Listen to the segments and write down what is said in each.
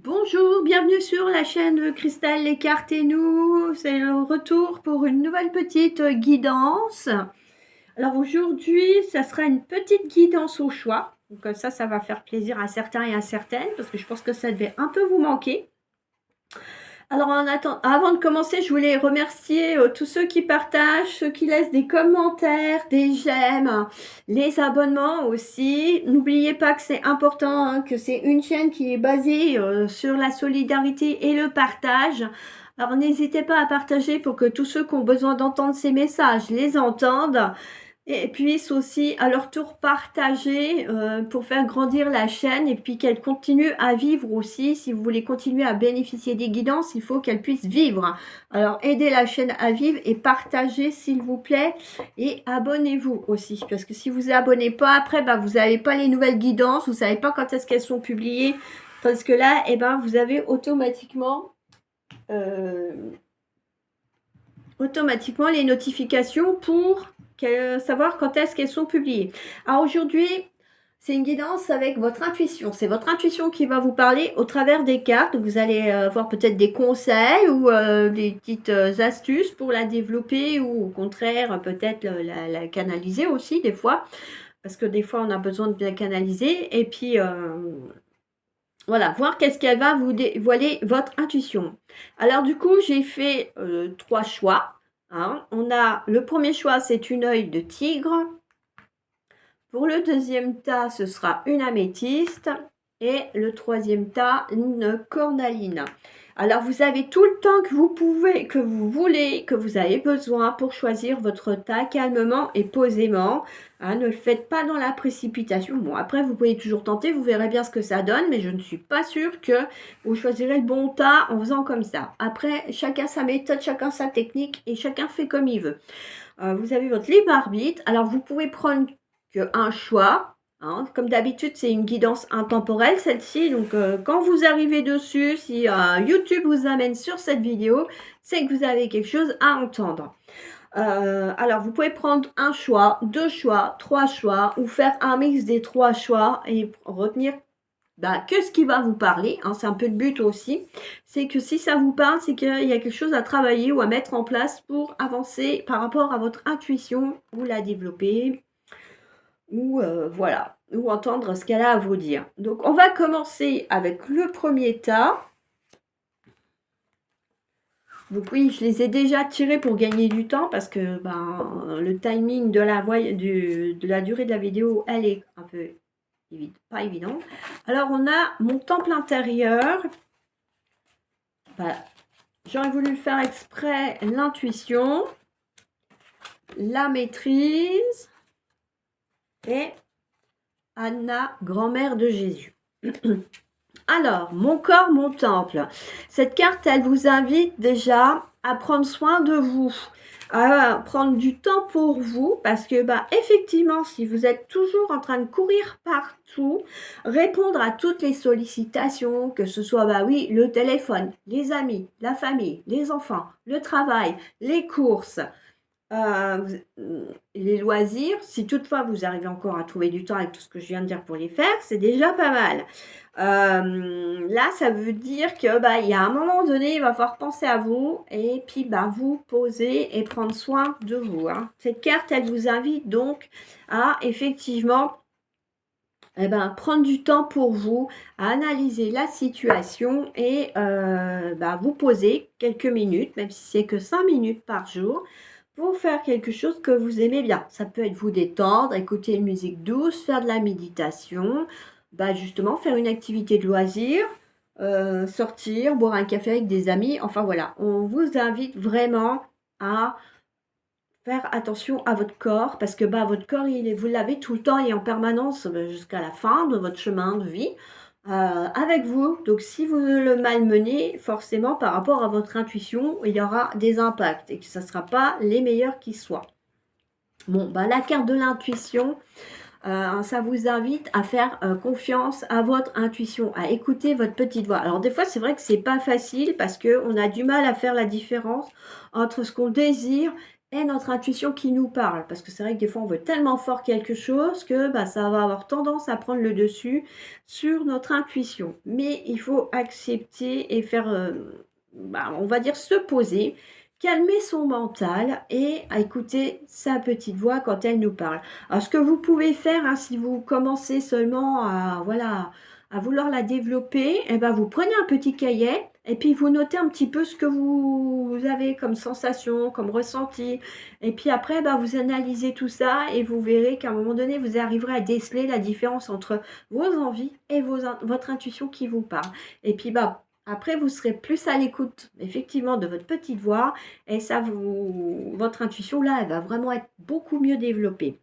Bonjour, bienvenue sur la chaîne de Cristal Écartez-nous. C'est le retour pour une nouvelle petite guidance. Alors aujourd'hui, ça sera une petite guidance au choix. Donc ça va faire plaisir à certains et à certaines parce que je pense que ça devait un peu vous manquer. Alors avant de commencer, je voulais remercier tous ceux qui partagent, ceux qui laissent des commentaires, des j'aime, les abonnements aussi. N'oubliez pas que c'est important, hein, que c'est une chaîne qui est basée sur la solidarité et le partage. Alors n'hésitez pas à partager pour que tous ceux qui ont besoin d'entendre ces messages les entendent et puissent aussi à leur tour partager pour faire grandir la chaîne et puis qu'elle continue à vivre aussi. Si vous voulez continuer à bénéficier des guidances, il faut qu'elle puisse vivre. Alors aidez la chaîne à vivre et partagez s'il vous plaît et abonnez-vous aussi parce que si vous vous abonnez pas après, vous n'avez pas les nouvelles guidances, vous savez pas quand est-ce qu'elles sont publiées, parce que là, vous avez automatiquement les notifications pour savoir quand est-ce qu'elles sont publiées. Alors aujourd'hui, c'est une guidance avec votre intuition. C'est votre intuition qui va vous parler au travers des cartes. Vous allez avoir peut-être des conseils ou des petites astuces pour la développer ou au contraire peut-être la canaliser aussi des fois. Parce que des fois on a besoin de la canaliser. Et puis voilà, voir qu'est-ce qu'elle va vous dévoiler votre intuition. Alors du coup, j'ai fait 3 choix. Hein. On a le premier choix, c'est une œil de tigre. Pour le deuxième tas, ce sera une améthyste. Et le troisième tas, une cornaline. Alors, vous avez tout le temps que vous pouvez, que vous voulez, que vous avez besoin pour choisir votre tas calmement et posément. Hein, ne le faites pas dans la précipitation. Bon, après, vous pouvez toujours tenter, vous verrez bien ce que ça donne, mais je ne suis pas sûre que vous choisirez le bon tas en faisant comme ça. Après, chacun sa méthode, chacun sa technique et chacun fait comme il veut. Vous avez votre libre arbitre. Alors, vous pouvez prendre qu'un choix. Hein. Comme d'habitude, c'est une guidance intemporelle, celle-ci. Donc, quand vous arrivez dessus, si YouTube vous amène sur cette vidéo, c'est que vous avez quelque chose à entendre. Alors, vous pouvez prendre un choix, 2 choix, 3 choix, ou faire un mix des 3 choix et retenir que ce qui va vous parler. Hein, c'est un peu le but aussi. C'est que si ça vous parle, c'est qu'il y a quelque chose à travailler ou à mettre en place pour avancer par rapport à votre intuition ou la développer ou voilà, ou entendre ce qu'elle a à vous dire. Donc, on va commencer avec le premier tas. Donc oui, je les ai déjà tirés pour gagner du temps parce que le timing de la durée de la vidéo, elle est un peu pas évidente. Alors, on a mon temple intérieur. Voilà. J'aurais voulu le faire exprès, l'intuition, la maîtrise et Anna, grand-mère de Jésus. Alors, mon corps, mon temple. Cette carte, elle vous invite déjà à prendre soin de vous, à prendre du temps pour vous, parce que, effectivement, si vous êtes toujours en train de courir partout, répondre à toutes les sollicitations, que ce soit, oui, le téléphone, les amis, la famille, les enfants, le travail, les courses, les loisirs, si toutefois vous arrivez encore à trouver du temps avec tout ce que je viens de dire pour les faire, c'est déjà pas mal. Là, ça veut dire que il y a un moment donné, il va falloir penser à vous et puis vous poser et prendre soin de vous. Hein. Cette carte, elle vous invite donc à effectivement prendre du temps pour vous, à analyser la situation et vous poser quelques minutes, même si c'est que 5 minutes par jour, pour faire quelque chose que vous aimez bien. Ça peut être vous détendre, écouter une musique douce, faire de la méditation, justement faire une activité de loisir, sortir, boire un café avec des amis. Enfin voilà, on vous invite vraiment à faire attention à votre corps parce que votre corps, vous l'avez tout le temps et en permanence jusqu'à la fin de votre chemin de vie avec vous. Donc si vous le malmenez, forcément par rapport à votre intuition, il y aura des impacts et que ça ne sera pas les meilleurs qui soient. Bon, la carte de l'intuition, ça vous invite à faire confiance à votre intuition, à écouter votre petite voix. Alors des fois, c'est vrai que c'est pas facile parce qu'on a du mal à faire la différence entre ce qu'on désire est notre intuition qui nous parle. Parce que c'est vrai que des fois, on veut tellement fort quelque chose que bah, ça va avoir tendance à prendre le dessus sur notre intuition. Mais il faut accepter et faire, bah, on va dire, se poser, calmer son mental et à écouter sa petite voix quand elle nous parle. Alors, ce que vous pouvez faire, hein, si vous commencez seulement à, voilà, à vouloir la développer, eh ben, vous prenez un petit cahier et puis vous notez un petit peu ce que vous avez comme sensation, comme ressenti. Et puis après, bah, vous analysez tout ça et vous verrez qu'à un moment donné, vous arriverez à déceler la différence entre vos envies et votre intuition qui vous parle. Et puis bah, après, vous serez plus à l'écoute, effectivement, de votre petite voix. Et ça, votre intuition, là, elle va vraiment être beaucoup mieux développée.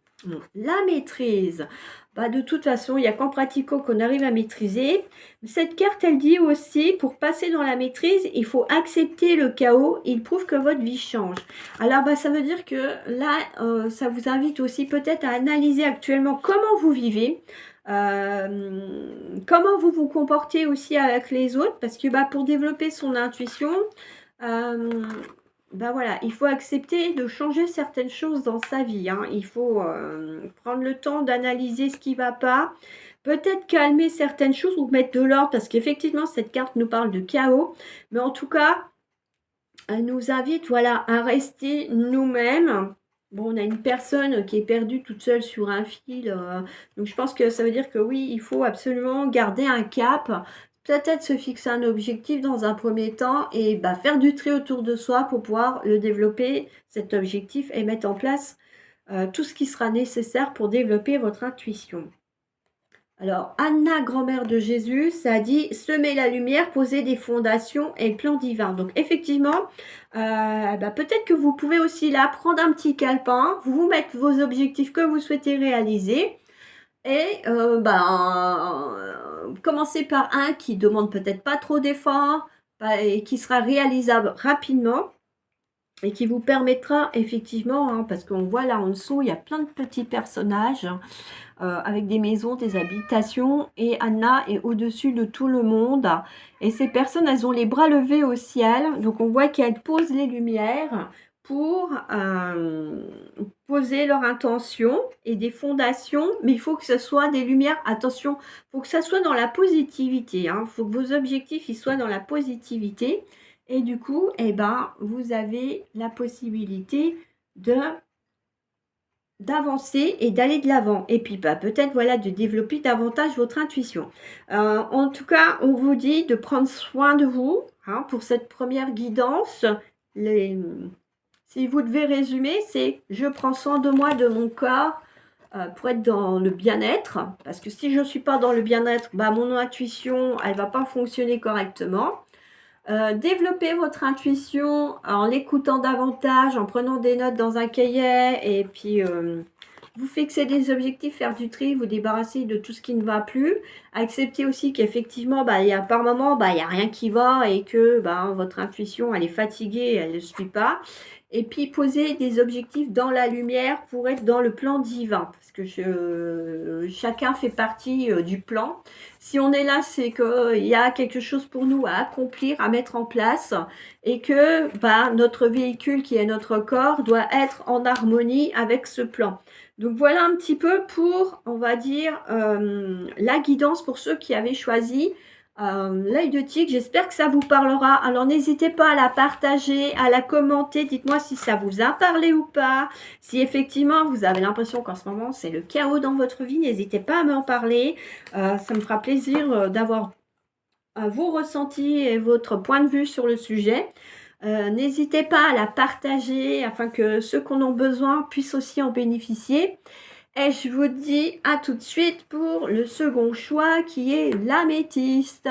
La maîtrise. Bah, de toute façon, il n'y a qu'en pratiquant qu'on arrive à maîtriser. Cette carte, elle dit aussi, pour passer dans la maîtrise, il faut accepter le chaos. Il prouve que votre vie change. Alors, bah, ça veut dire que là, ça vous invite aussi peut-être à analyser actuellement comment vous vivez. Comment vous vous comportez aussi avec les autres. Parce que bah, pour développer son intuition, ben voilà, il faut accepter de changer certaines choses dans sa vie, hein. Il faut prendre le temps d'analyser ce qui ne va pas, peut-être calmer certaines choses ou mettre de l'ordre, parce qu'effectivement, cette carte nous parle de chaos. Mais en tout cas, elle nous invite, voilà, à rester nous-mêmes. Bon, on a une personne qui est perdue toute seule sur un fil. Donc, je pense que ça veut dire que oui, il faut absolument garder un cap. Peut-être se fixer un objectif dans un premier temps et bah, faire du tri autour de soi pour pouvoir le développer, cet objectif, et mettre en place tout ce qui sera nécessaire pour développer votre intuition. Alors, Anna, grand-mère de Jésus, ça dit semer la lumière, poser des fondations et plan divin. Donc, effectivement, bah, peut-être que vous pouvez aussi là prendre un petit calepin, vous mettre vos objectifs que vous souhaitez réaliser et commencer par un qui demande peut-être pas trop d'efforts et qui sera réalisable rapidement et qui vous permettra effectivement, hein, parce qu'on voit là en dessous, il y a plein de petits personnages avec des maisons, des habitations, et Anna est au-dessus de tout le monde. Et ces personnes, elles ont les bras levés au ciel, donc on voit qu'elles posent les lumières pour poser leur intention et des fondations, mais il faut que ce soit des lumières, attention, il faut que ça soit dans la positivité, hein. Il faut que vos objectifs ils soient dans la positivité, et du coup, eh ben, vous avez la possibilité d'avancer et d'aller de l'avant. Et puis, bah, peut-être, voilà, de développer davantage votre intuition. En tout cas, on vous dit de prendre soin de vous, hein, pour cette première guidance. Si vous devez résumer, c'est « je prends soin de moi, de mon corps », pour être dans le bien-être. Parce que si je ne suis pas dans le bien-être, bah, mon intuition, elle ne va pas fonctionner correctement. Développez votre intuition en l'écoutant davantage, en prenant des notes dans un cahier et puis vous fixez des objectifs, faire du tri, vous débarrasser de tout ce qui ne va plus. Acceptez aussi qu'effectivement, bah, par moment, bah, il n'y a rien qui va et que bah, votre intuition, elle est fatiguée, elle ne suit pas. Et puis, posez des objectifs dans la lumière pour être dans le plan divin. Parce que chacun fait partie du plan. Si on est là, c'est qu'il y a quelque chose pour nous à accomplir, à mettre en place. Et que bah, notre véhicule, qui est notre corps, doit être en harmonie avec ce plan. Donc, voilà un petit peu pour, on va dire, la guidance pour ceux qui avaient choisi l'œil de tigre. J'espère que ça vous parlera. Alors n'hésitez pas à la partager, à la commenter. Dites-moi si ça vous a parlé ou pas. Si effectivement vous avez l'impression qu'en ce moment c'est le chaos dans votre vie, n'hésitez pas à m'en parler. Ça me fera plaisir d'avoir vos ressentis et votre point de vue sur le sujet. N'hésitez pas à la partager afin que ceux qui en ont besoin puissent aussi en bénéficier. Et je vous dis à tout de suite pour le second choix qui est l'améthyste.